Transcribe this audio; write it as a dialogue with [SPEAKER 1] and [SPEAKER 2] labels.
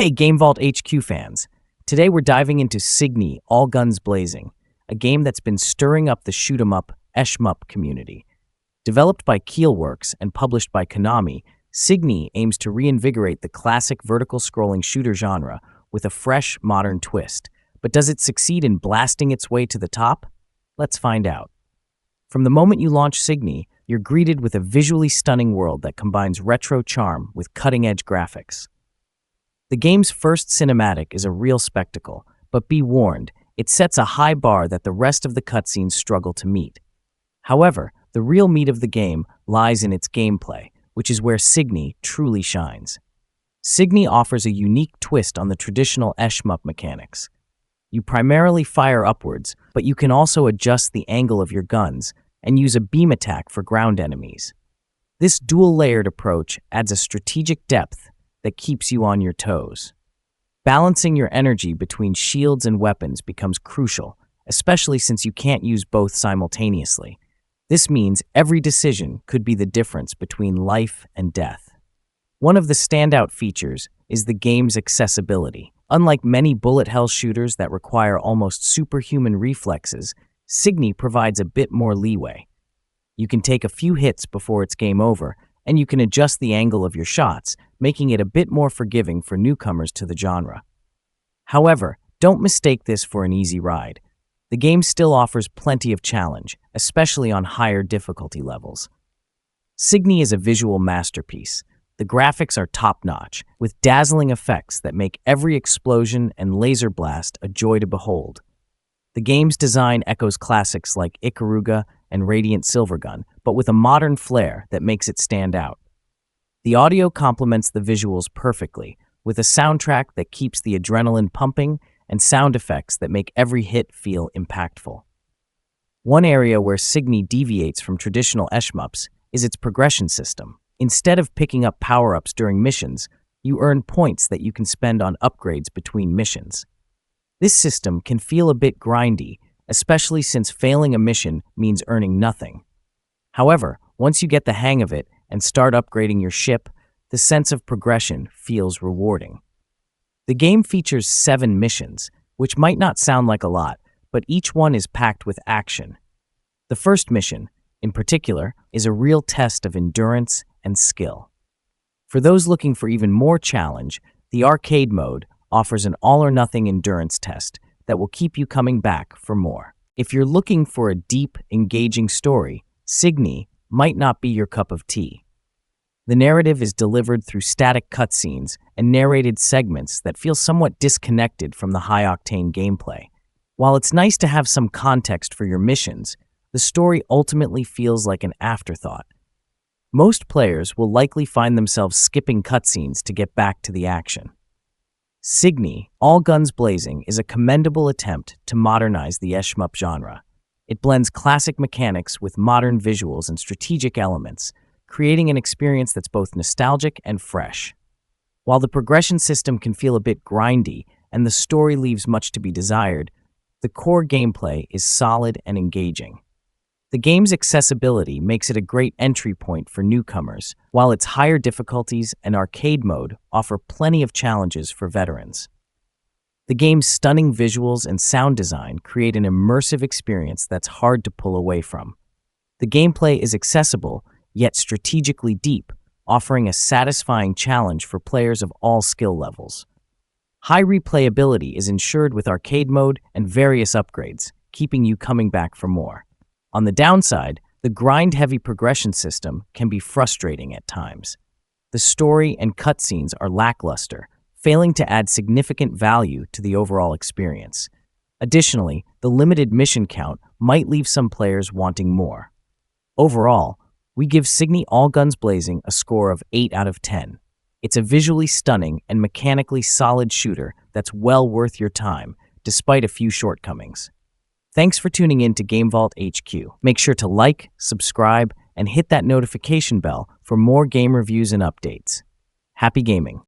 [SPEAKER 1] Hey, GameVault HQ fans. Today we're diving into CYGNI, All Guns Blazing, a game that's been stirring up the shoot-'em-up SHMUP community. Developed by KeelWorks and published by Konami, CYGNI aims to reinvigorate the classic vertical-scrolling shooter genre with a fresh, modern twist. But does it succeed in blasting its way to the top? Let's find out. From the moment you launch CYGNI, you're greeted with a visually stunning world that combines retro charm with cutting-edge graphics. The game's first cinematic is a real spectacle, but be warned, it sets a high bar that the rest of the cutscenes struggle to meet. However, the real meat of the game lies in its gameplay, which is where CYGNI truly shines. CYGNI offers a unique twist on the traditional SHMUP mechanics. You primarily fire upwards, but you can also adjust the angle of your guns and use a beam attack for ground enemies. This dual-layered approach adds a strategic depth that keeps you on your toes. Balancing your energy between shields and weapons becomes crucial, especially since you can't use both simultaneously. This means every decision could be the difference between life and death. One of the standout features is the game's accessibility. Unlike many bullet hell shooters that require almost superhuman reflexes, CYGNI provides a bit more leeway. You can take a few hits before it's game over, and you can adjust the angle of your shots, making it a bit more forgiving for newcomers to the genre. However, don't mistake this for an easy ride. The game still offers plenty of challenge, especially on higher difficulty levels. CYGNI is a visual masterpiece. The graphics are top-notch, with dazzling effects that make every explosion and laser blast a joy to behold. The game's design echoes classics like Ikaruga and Radiant Silvergun, but with a modern flair that makes it stand out. The audio complements the visuals perfectly, with a soundtrack that keeps the adrenaline pumping and sound effects that make every hit feel impactful. One area where CYGNI deviates from traditional SHMUPs is its progression system. Instead of picking up power-ups during missions, you earn points that you can spend on upgrades between missions. This system can feel a bit grindy, especially since failing a mission means earning nothing. However, once you get the hang of it and start upgrading your ship, the sense of progression feels rewarding. The game features 7 missions, which might not sound like a lot, but each one is packed with action. The first mission, in particular, is a real test of endurance and skill. For those looking for even more challenge, the arcade mode offers an all-or-nothing endurance test that will keep you coming back for more. If you're looking for a deep, engaging story, CYGNI might not be your cup of tea. The narrative is delivered through static cutscenes and narrated segments that feel somewhat disconnected from the high-octane gameplay. While it's nice to have some context for your missions, the story ultimately feels like an afterthought. Most players will likely find themselves skipping cutscenes to get back to the action. CYGNI, All Guns Blazing, is a commendable attempt to modernize the SHMUP genre. It blends classic mechanics with modern visuals and strategic elements, creating an experience that's both nostalgic and fresh. While the progression system can feel a bit grindy and the story leaves much to be desired, the core gameplay is solid and engaging. The game's accessibility makes it a great entry point for newcomers, while its higher difficulties and arcade mode offer plenty of challenges for veterans. The game's stunning visuals and sound design create an immersive experience that's hard to pull away from. The gameplay is accessible, yet strategically deep, offering a satisfying challenge for players of all skill levels. High replayability is ensured with arcade mode and various upgrades, keeping you coming back for more. On the downside, the grind-heavy progression system can be frustrating at times. The story and cutscenes are lackluster, failing to add significant value to the overall experience. Additionally, the limited mission count might leave some players wanting more. Overall, we give CYGNI All Guns Blazing a score of 8 out of 10. It's a visually stunning and mechanically solid shooter that's well worth your time, despite a few shortcomings. Thanks for tuning in to GameVault HQ. Make sure to like, subscribe, and hit that notification bell for more game reviews and updates. Happy gaming!